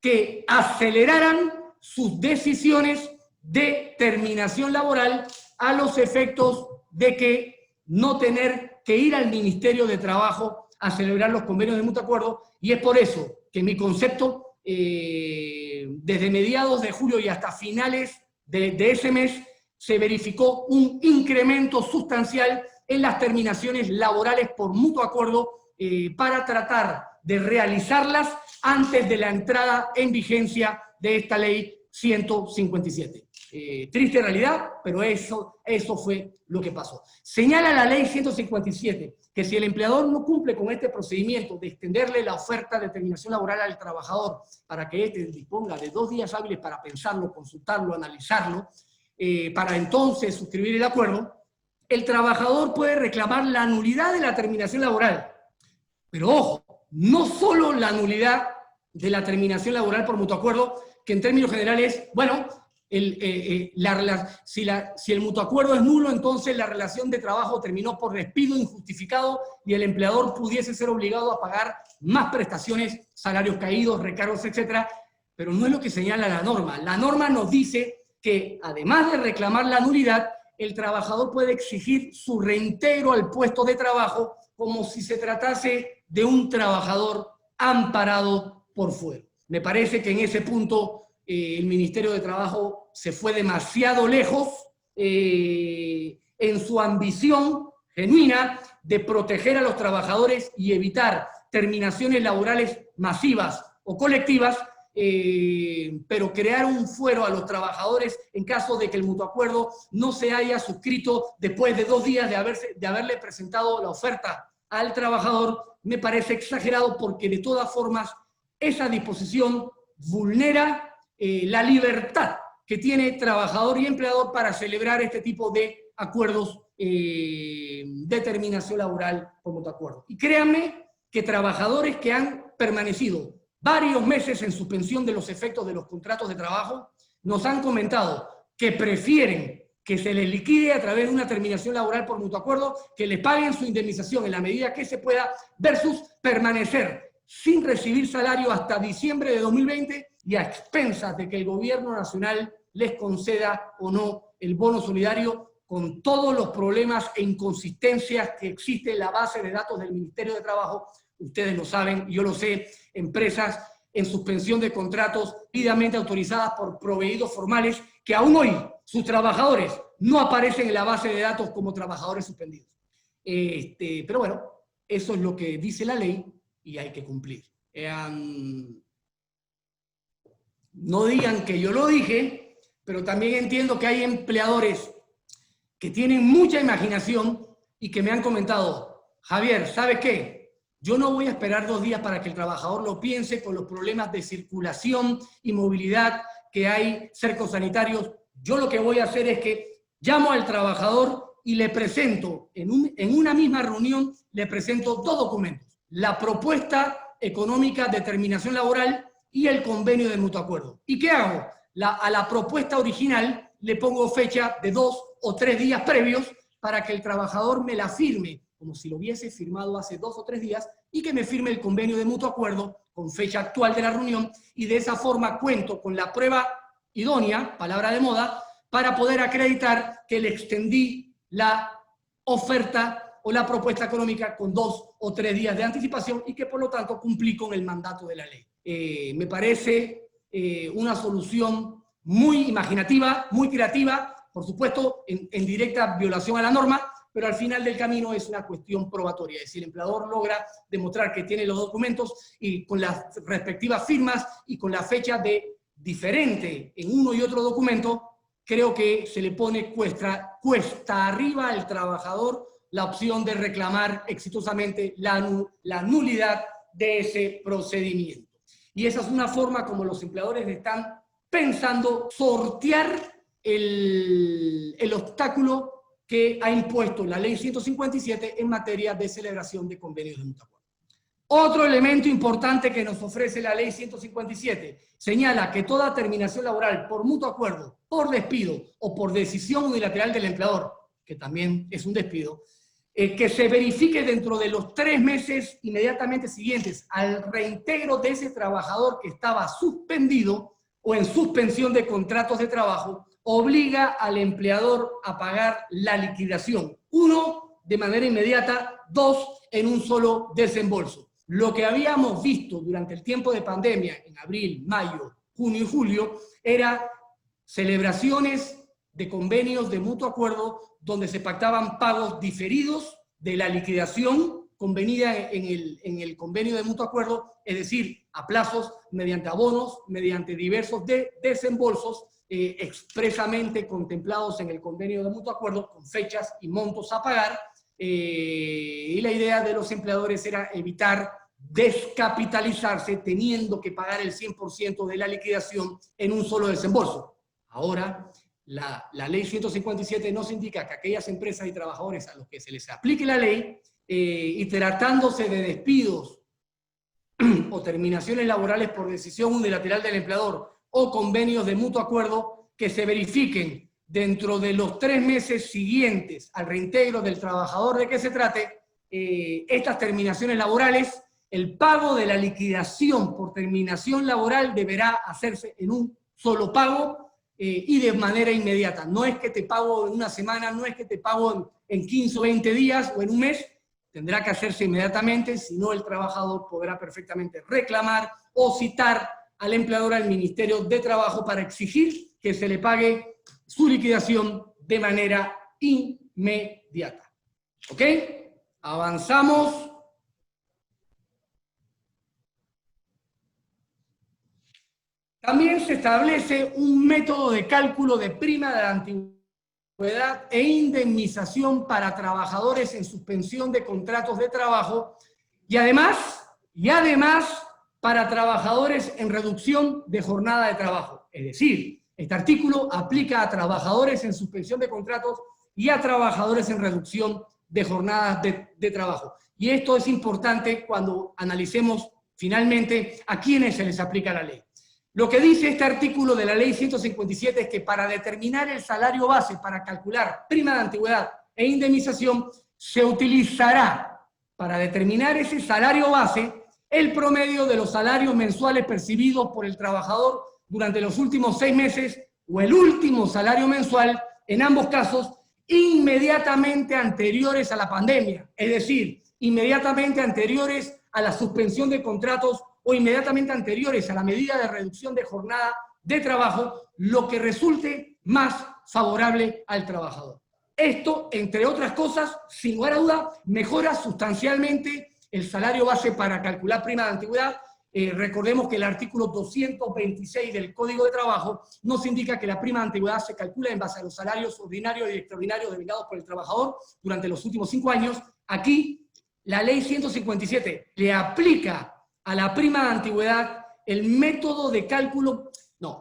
que aceleraran sus decisiones de terminación laboral a los efectos de que no tener que ir al Ministerio de Trabajo a celebrar los convenios de mutuo acuerdo, y es por eso que mi concepto, desde mediados de julio y hasta finales de ese mes, se verificó un incremento sustancial en las terminaciones laborales por mutuo acuerdo para tratar de realizarlas antes de la entrada en vigencia de esta ley 157. Triste realidad, pero eso fue lo que pasó. Señala la ley 157 que si el empleador no cumple con este procedimiento de extenderle la oferta de terminación laboral al trabajador para que éste disponga de 2 días hábiles para pensarlo, consultarlo, analizarlo, para entonces suscribir el acuerdo, el trabajador puede reclamar la nulidad de la terminación laboral. Pero ojo, no solo la nulidad de la terminación laboral por mutuo acuerdo, que en términos generales, bueno, si el mutuo acuerdo es nulo, entonces la relación de trabajo terminó por despido injustificado y el empleador pudiese ser obligado a pagar más prestaciones, salarios caídos, recargos, etc. Pero no es lo que señala la norma. La norma nos dice que, además de reclamar la nulidad, el trabajador puede exigir su reintegro al puesto de trabajo como si se tratase de un trabajador amparado por fuero. Me parece que en ese punto el Ministerio de Trabajo se fue demasiado lejos en su ambición genuina de proteger a los trabajadores y evitar terminaciones laborales masivas o colectivas, pero crear un fuero a los trabajadores en caso de que el mutuo acuerdo no se haya suscrito después de 2 días de haberle presentado la oferta al trabajador, me parece exagerado porque de todas formas esa disposición vulnera la libertad que tiene trabajador y empleador para celebrar este tipo de acuerdos de terminación laboral por mutuo acuerdo. Y créanme que trabajadores que han permanecido varios meses en suspensión de los efectos de los contratos de trabajo nos han comentado que prefieren que se les liquide a través de una terminación laboral por mutuo acuerdo, que les paguen su indemnización en la medida que se pueda, versus permanecer sin recibir salario hasta diciembre de 2020 y a expensas de que el gobierno nacional les conceda o no el bono solidario, con todos los problemas e inconsistencias que existe en la base de datos del Ministerio de Trabajo. Ustedes lo saben, yo lo sé, empresas en suspensión de contratos debidamente autorizadas por proveídos formales que aún hoy sus trabajadores no aparecen en la base de datos como trabajadores suspendidos. Pero bueno, eso es lo que dice la ley y hay que cumplir. No digan que yo lo dije, pero también entiendo que hay empleadores que tienen mucha imaginación y que me han comentado, Javier, ¿sabe qué? Yo no voy a esperar 2 días para que el trabajador lo piense con los problemas de circulación y movilidad que hay, cercos sanitarios. Yo lo que voy a hacer es que llamo al trabajador y le presento, en una misma reunión, le presento 2 documentos. La propuesta económica de terminación laboral y el convenio de mutuo acuerdo. ¿Y qué hago? A la propuesta original le pongo fecha de 2 o 3 días previos para que el trabajador me la firme, como si lo hubiese firmado hace 2 o 3 días, y que me firme el convenio de mutuo acuerdo con fecha actual de la reunión, y de esa forma cuento con la prueba idónea, palabra de moda, para poder acreditar que le extendí la oferta o la propuesta económica con 2 o 3 días de anticipación y que por lo tanto cumplí con el mandato de la ley. Me parece una solución muy imaginativa, muy creativa, por supuesto en directa violación a la norma, pero al final del camino es una cuestión probatoria. Es decir, el empleador logra demostrar que tiene los documentos y con las respectivas firmas y con la fecha de diferente en uno y otro documento, creo que se le pone cuesta arriba al trabajador la opción de reclamar exitosamente la nulidad de ese procedimiento. Y esa es una forma como los empleadores están pensando sortear el obstáculo que ha impuesto la Ley 157 en materia de celebración de convenios de mutuo acuerdo. Otro elemento importante que nos ofrece la Ley 157 señala que toda terminación laboral por mutuo acuerdo, por despido o por decisión unilateral del empleador, que también es un despido, que se verifique dentro de los 3 meses inmediatamente siguientes al reintegro de ese trabajador que estaba suspendido o en suspensión de contratos de trabajo, obliga al empleador a pagar la liquidación. 1, de manera inmediata, 2, en un solo desembolso. Lo que habíamos visto durante el tiempo de pandemia, en abril, mayo, junio y julio, era celebraciones de convenios de mutuo acuerdo donde se pactaban pagos diferidos de la liquidación convenida en el convenio de mutuo acuerdo, es decir, a plazos, mediante abonos, mediante diversos desembolsos expresamente contemplados en el convenio de mutuo acuerdo, con fechas y montos a pagar, y la idea de los empleadores era evitar descapitalizarse teniendo que pagar el 100% de la liquidación en un solo desembolso. Ahora, la ley 157 nos indica que aquellas empresas y trabajadores a los que se les aplique la ley, y tratándose de despidos o terminaciones laborales por decisión unilateral del empleador o convenios de mutuo acuerdo, que se verifiquen dentro de los 3 meses siguientes al reintegro del trabajador de que se trate, estas terminaciones laborales, el pago de la liquidación por terminación laboral deberá hacerse en un solo pago y de manera inmediata. No es que te pago en una semana, no es que te pago en 15 o 20 días o en un mes, tendrá que hacerse inmediatamente, si no el trabajador podrá perfectamente reclamar o citar al empleador al Ministerio de Trabajo para exigir que se le pague su liquidación de manera inmediata. ¿Ok? Avanzamos. También se establece un método de cálculo de prima de la antigüedad e indemnización para trabajadores en suspensión de contratos de trabajo y además para trabajadores en reducción de jornada de trabajo. Es decir, este artículo aplica a trabajadores en suspensión de contratos y a trabajadores en reducción de jornadas de trabajo. Y esto es importante cuando analicemos finalmente a quiénes se les aplica la ley. Lo que dice este artículo de la ley 157 es que para determinar el salario base para calcular prima de antigüedad e indemnización, se utilizará para determinar ese salario base el promedio de los salarios mensuales percibidos por el trabajador durante los últimos 6 meses o el último salario mensual, en ambos casos, inmediatamente anteriores a la pandemia, es decir, inmediatamente anteriores a la suspensión de contratos o inmediatamente anteriores a la medida de reducción de jornada de trabajo, lo que resulte más favorable al trabajador. Esto, entre otras cosas, sin lugar a duda, mejora sustancialmente el salario base para calcular prima de antigüedad. Recordemos que el artículo 226 del Código de Trabajo nos indica que la prima de antigüedad se calcula en base a los salarios ordinarios y extraordinarios devengados por el trabajador durante los últimos 5 años. Aquí, la ley 157 le aplica a la prima de antigüedad el método de cálculo,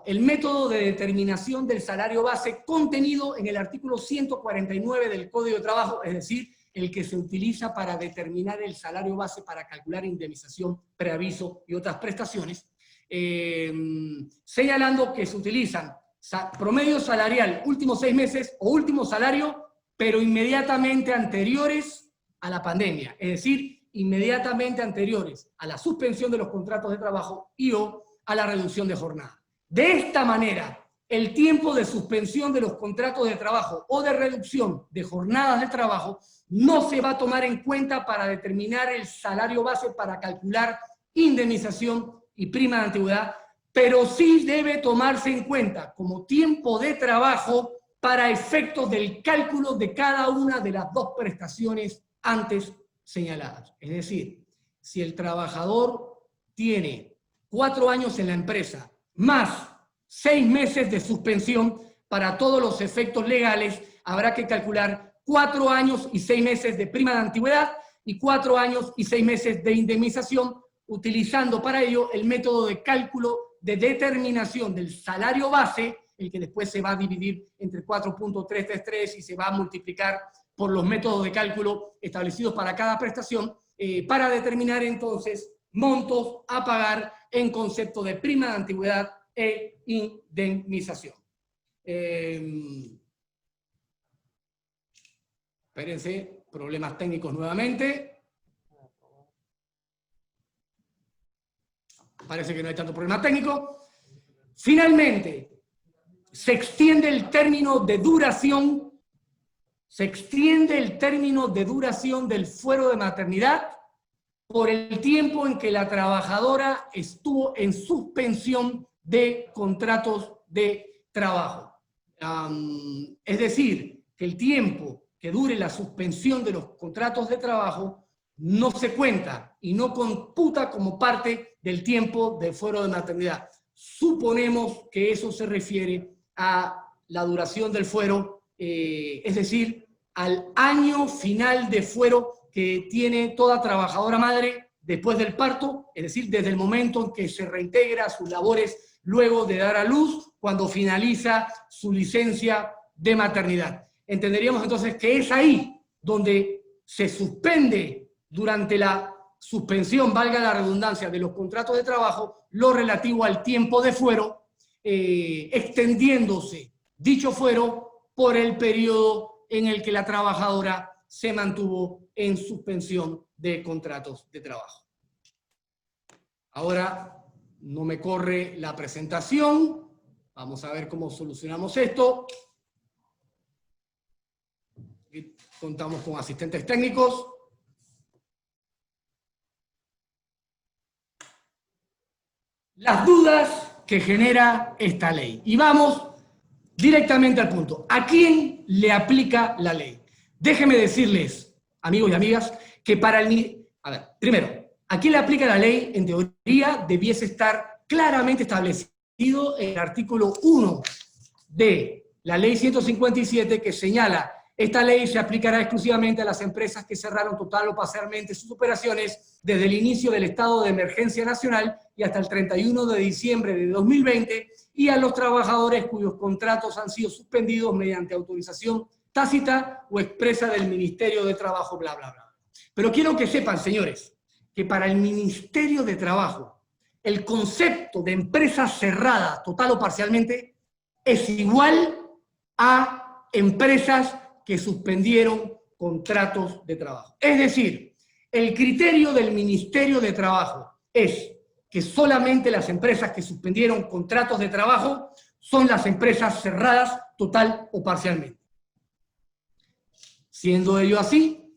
el método de determinación del salario base contenido en el artículo 149 del Código de Trabajo, es decir, el que se utiliza para determinar el salario base para calcular indemnización, preaviso y otras prestaciones, señalando que se utilizan promedio salarial últimos 6 meses o último salario, pero inmediatamente anteriores a la pandemia, es decir, inmediatamente anteriores a la suspensión de los contratos de trabajo y o a la reducción de jornada. De esta manera, el tiempo de suspensión de los contratos de trabajo o de reducción de jornadas de trabajo no se va a tomar en cuenta para determinar el salario base para calcular indemnización y prima de antigüedad, pero sí debe tomarse en cuenta como tiempo de trabajo para efectos del cálculo de cada una de las 2 prestaciones antes señaladas. Es decir, si el trabajador tiene 4 años en la empresa, más 6 meses de suspensión, para todos los efectos legales habrá que calcular 4 años y 6 meses de prima de antigüedad y 4 años y 6 meses de indemnización, utilizando para ello el método de cálculo de determinación del salario base, el que después se va a dividir entre 4.333 y se va a multiplicar por los métodos de cálculo establecidos para cada prestación, para determinar entonces montos a pagar en concepto de prima de antigüedad e indemnización. Espérense, problemas técnicos nuevamente. Parece que no hay tanto problema técnico. Finalmente, se extiende el término de duración del fuero de maternidad por el tiempo en que la trabajadora estuvo en suspensión de contratos de trabajo. Es decir, que el tiempo que dure la suspensión de los contratos de trabajo no se cuenta y no computa como parte del tiempo de fuero de maternidad. Suponemos que eso se refiere a la duración del fuero, es decir, al año final de fuero que tiene toda trabajadora madre después del parto, es decir, desde el momento en que se reintegra a sus labores luego de dar a luz, cuando finaliza su licencia de maternidad. Entenderíamos entonces que es ahí donde se suspende durante la suspensión, valga la redundancia, de los contratos de trabajo, lo relativo al tiempo de fuero, extendiéndose dicho fuero por el periodo en el que la trabajadora se mantuvo en suspensión de contratos de trabajo. Ahora no me corre la presentación. Vamos a ver cómo solucionamos esto. Y contamos con asistentes técnicos. Las dudas que genera esta ley. Y vamos directamente al punto. ¿A quién le aplica la ley? Déjenme decirles, amigos y amigas, que para el... A ver, primero, ¿a quién le aplica la ley? En teoría debiese estar claramente establecido en el artículo 1 de la ley 157, que señala Esta ley se aplicará exclusivamente a las empresas que cerraron total o parcialmente sus operaciones desde el inicio del estado de emergencia nacional y hasta el 31 de diciembre de 2020 y a los trabajadores cuyos contratos han sido suspendidos mediante autorización tácita o expresa del Ministerio de Trabajo, bla, bla, bla. Pero quiero que sepan, señores, que para el Ministerio de Trabajo, el concepto de empresa cerrada, total o parcialmente, es igual a empresas que suspendieron contratos de trabajo. Es decir, el criterio del Ministerio de Trabajo es que solamente las empresas que suspendieron contratos de trabajo son las empresas cerradas total o parcialmente. Siendo ello así,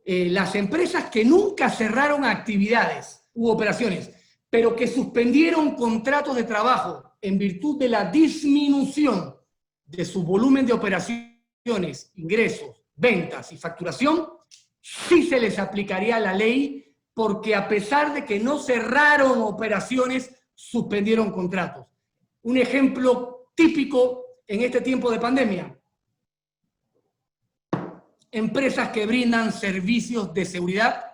las empresas que nunca cerraron actividades u operaciones, pero que suspendieron contratos de trabajo en virtud de la disminución de su volumen de operaciones, ingresos, ventas y facturación, sí se les aplicaría la ley, porque a pesar de que no cerraron operaciones, suspendieron contratos. Un ejemplo típico en este tiempo de pandemia: empresas que brindan servicios de seguridad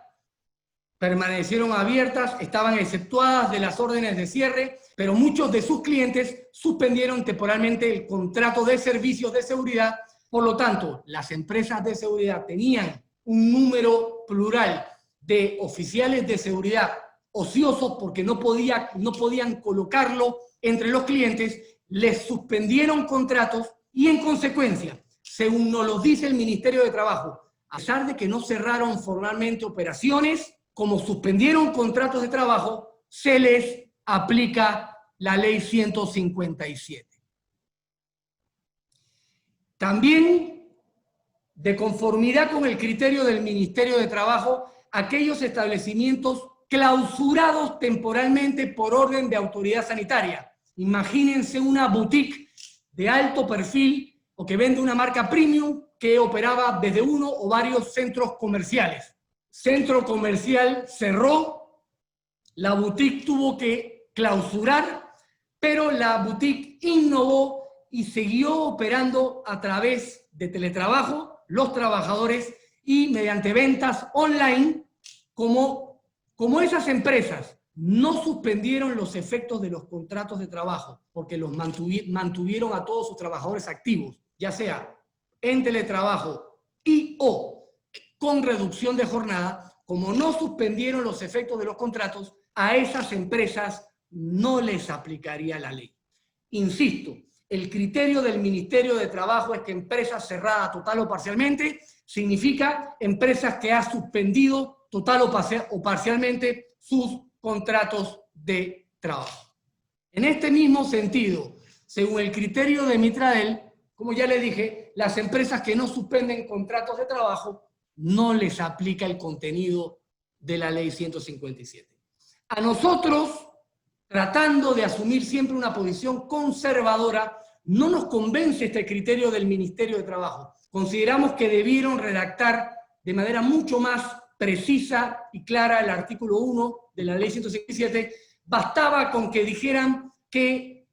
permanecieron abiertas, estaban exceptuadas de las órdenes de cierre, pero muchos de sus clientes suspendieron temporalmente el contrato de servicios de seguridad. Por lo tanto, las empresas de seguridad tenían un número plural de oficiales de seguridad ociosos porque no podían colocarlo entre los clientes, les suspendieron contratos y, en consecuencia, según nos lo dice el Ministerio de Trabajo, a pesar de que no cerraron formalmente operaciones, como suspendieron contratos de trabajo, se les aplica la Ley 157. También, de conformidad con el criterio del Ministerio de Trabajo, aquellos establecimientos clausurados temporalmente por orden de autoridad sanitaria. Imagínense una boutique de alto perfil o que vende una marca premium que operaba desde uno o varios centros comerciales. Centro comercial cerró, la boutique tuvo que clausurar, pero la boutique innovó y siguió operando a través de teletrabajo, los trabajadores, y mediante ventas online. Como esas empresas no suspendieron los efectos de los contratos de trabajo porque los mantuvieron a todos sus trabajadores activos, ya sea en teletrabajo y o con reducción de jornada, como no suspendieron los efectos de los contratos, a esas empresas no les aplicaría la ley. Insisto, el criterio del Ministerio de Trabajo es que empresa cerrada total o parcialmente significa empresas que ha suspendido total o parcialmente sus contratos de trabajo. En este mismo sentido, según el criterio de Mitradel, como ya le dije, las empresas que no suspenden contratos de trabajo no les aplica el contenido de la Ley 157. A nosotros, tratando de asumir siempre una posición conservadora, no nos convence este criterio del Ministerio de Trabajo. Consideramos que debieron redactar de manera mucho más precisa y clara el artículo 1 de la Ley 157. Bastaba con que dijeran que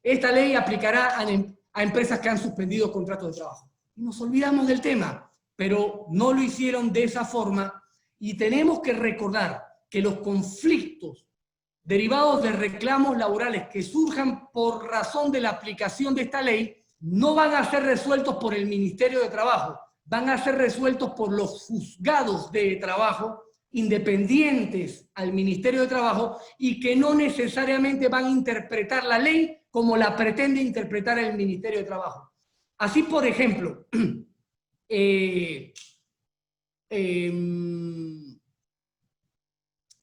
esta ley aplicará a empresas que han suspendido contratos de trabajo. Y nos olvidamos del tema, pero no lo hicieron de esa forma, y tenemos que recordar que los conflictos derivados de reclamos laborales que surjan por razón de la aplicación de esta ley no van a ser resueltos por el Ministerio de Trabajo, van a ser resueltos por los juzgados de trabajo independientes al Ministerio de Trabajo y que no necesariamente van a interpretar la ley como la pretende interpretar el Ministerio de Trabajo. Así, por ejemplo,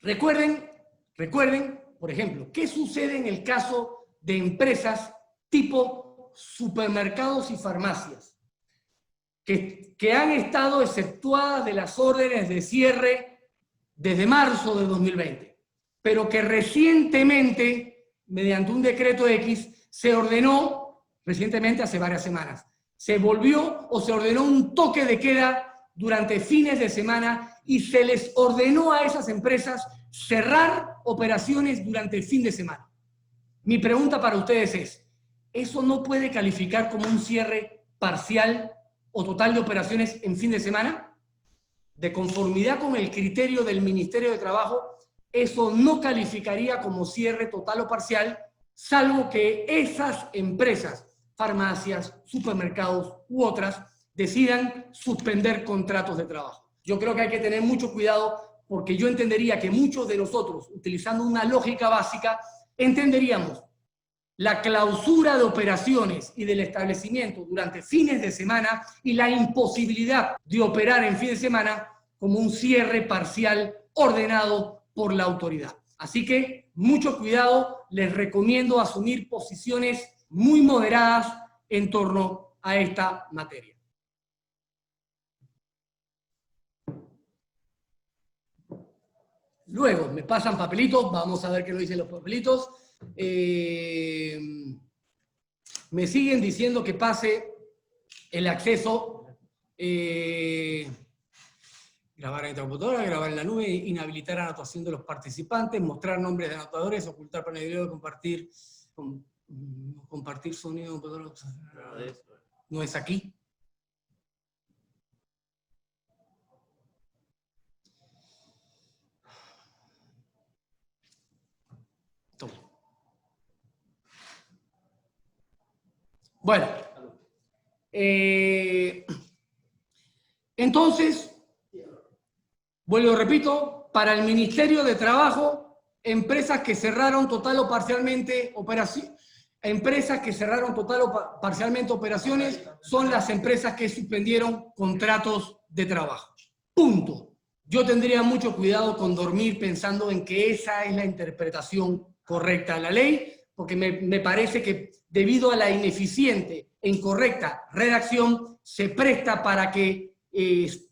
recuerden, por ejemplo, ¿qué sucede en el caso de empresas tipo supermercados y farmacias que han estado exceptuadas de las órdenes de cierre desde marzo de 2020, pero que recientemente, mediante un decreto X, se ordenó, recientemente hace varias semanas, se volvió o se ordenó un toque de queda durante fines de semana y se les ordenó a esas empresas cerrar operaciones durante el fin de semana? Mi pregunta para ustedes es, ¿eso no puede calificar como un cierre parcial o total de operaciones en fin de semana, de conformidad con el criterio del Ministerio de Trabajo, eso no calificaría como cierre total o parcial, salvo que esas empresas, farmacias, supermercados u otras, decidan suspender contratos de trabajo. Yo creo que hay que tener mucho cuidado porque yo entendería que muchos de nosotros, utilizando una lógica básica, entenderíamos la clausura de operaciones y del establecimiento durante fines de semana y la imposibilidad de operar en fin de semana como un cierre parcial ordenado por la autoridad. Así que mucho cuidado, les recomiendo asumir posiciones muy moderadas en torno a esta materia. Luego, me pasan papelitos, vamos a ver qué nos dicen los papelitos. Me siguen diciendo que pase el acceso, grabar en computadora, grabar en la nube, inhabilitar la anotación de los participantes, mostrar nombres de anotadores, ocultar panel de video, compartir sonido. No es aquí. Bueno, entonces, vuelvo, repito, para el Ministerio de Trabajo, empresas que cerraron total o parcialmente operaciones son las empresas que suspendieron contratos de trabajo. Punto. Yo tendría mucho cuidado con dormir pensando en que esa es la interpretación correcta de la ley, porque me parece que debido a la ineficiente e incorrecta redacción, se presta para que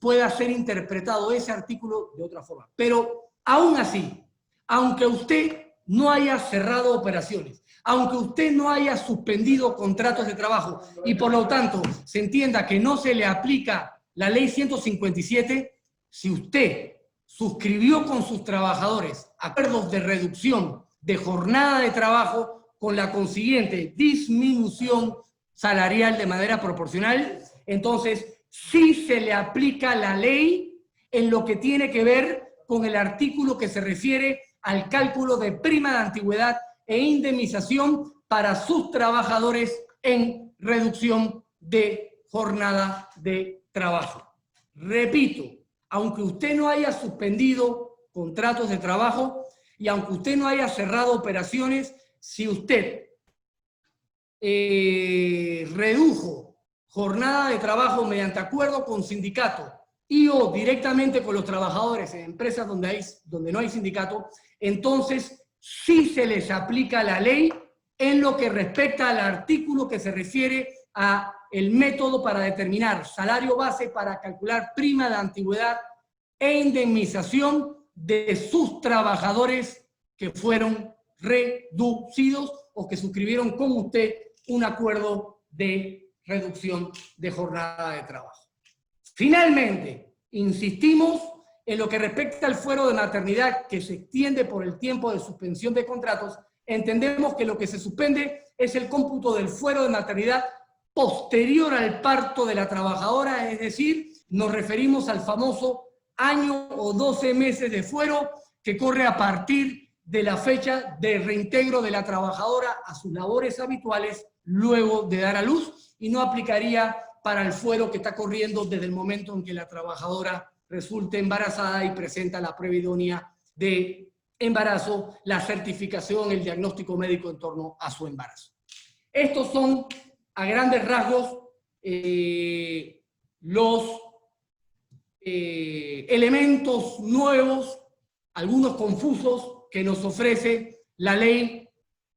pueda ser interpretado ese artículo de otra forma. Pero aún así, aunque usted no haya cerrado operaciones, aunque usted no haya suspendido contratos de trabajo y por lo tanto se entienda que no se le aplica la ley 157, si usted suscribió con sus trabajadores acuerdos de reducción de jornada de trabajo con la consiguiente disminución salarial de manera proporcional, entonces sí se le aplica la ley en lo que tiene que ver con el artículo que se refiere al cálculo de prima de antigüedad e indemnización para sus trabajadores en reducción de jornada de trabajo. Repito, aunque usted no haya suspendido contratos de trabajo y aunque usted no haya cerrado operaciones, si usted redujo jornada de trabajo mediante acuerdo con sindicato y o directamente con los trabajadores en empresas donde no hay sindicato, entonces sí se les aplica la ley en lo que respecta al artículo que se refiere a el método para determinar salario base para calcular prima de antigüedad e indemnización de sus trabajadores que fueron reducidos o que suscribieron con usted un acuerdo de reducción de jornada de trabajo. Finalmente, insistimos en lo que respecta al fuero de maternidad que se extiende por el tiempo de suspensión de contratos. Entendemos que lo que se suspende es el cómputo del fuero de maternidad posterior al parto de la trabajadora, es decir, nos referimos al famoso año o 12 meses de fuero que corre a partir de la fecha de reintegro de la trabajadora a sus labores habituales luego de dar a luz y no aplicaría para el fuero que está corriendo desde el momento en que la trabajadora resulte embarazada y presenta la prueba idónea de embarazo, la certificación, el diagnóstico médico en torno a su embarazo. Estos son, a grandes rasgos, los elementos nuevos, algunos confusos, que nos ofrece la ley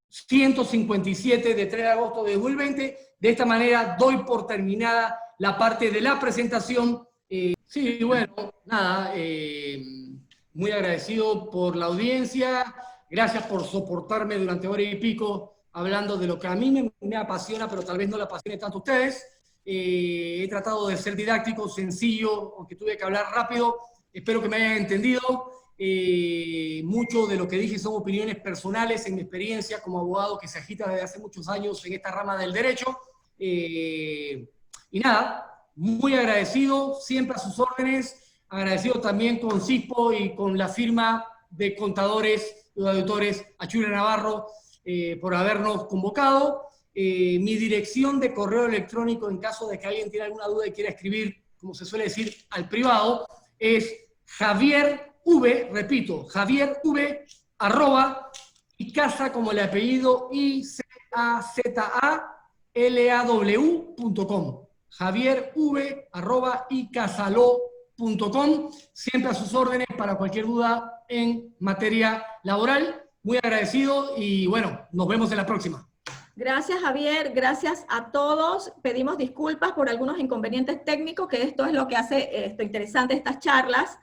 157 de 3 de agosto de 2020. De esta manera doy por terminada la parte de la presentación. Sí, bueno, nada, muy agradecido por la audiencia, gracias por soportarme durante hora y pico hablando de lo que a mí me apasiona, pero tal vez no le apasione tanto a ustedes. He tratado de ser didáctico, sencillo, aunque tuve que hablar rápido. Espero que me hayan entendido. Mucho de lo que dije son opiniones personales en mi experiencia como abogado que se agita desde hace muchos años en esta rama del derecho. Y nada, muy agradecido, siempre a sus órdenes, agradecido también con CISPO y con la firma de contadores y auditores Achurra Navarro por habernos convocado. Mi dirección de correo electrónico, en caso de que alguien tenga alguna duda y quiera escribir, como se suele decir, al privado, es Javier V, repito, Javier V, @ Icaza, como el apellido ICAZALAW.com. Javier V, @ icazalo.com. Siempre a sus órdenes para cualquier duda en materia laboral. Muy agradecido y bueno, nos vemos en la próxima. Gracias, Javier. Gracias a todos. Pedimos disculpas por algunos inconvenientes técnicos, que esto es lo que hace interesante estas charlas.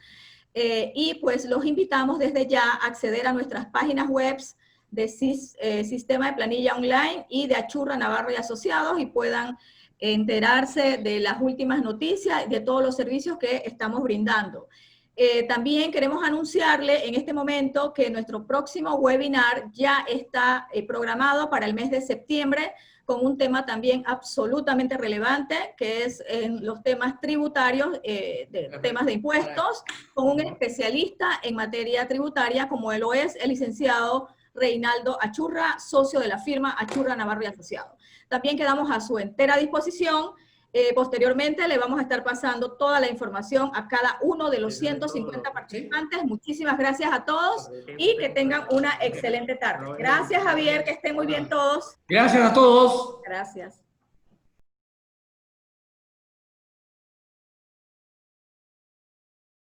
Y pues los invitamos desde ya a acceder a nuestras páginas web de Sistema de Planilla Online y de Achurra Navarro y Asociados y puedan enterarse de las últimas noticias y de todos los servicios que estamos brindando. También queremos anunciarle en este momento que nuestro próximo webinar ya está programado para el mes de septiembre con un tema también absolutamente relevante, que es en los temas tributarios, temas de impuestos, con un especialista en materia tributaria, como lo es el licenciado Reinaldo Achurra, socio de la firma Achurra Navarro y Asociados. También quedamos a su entera disposición. Posteriormente le vamos a estar pasando toda la información a cada uno de los 150 participantes. Muchísimas gracias a todos y que tengan una excelente tarde. Gracias, Javier, que estén muy bien todos. Gracias a todos. Gracias.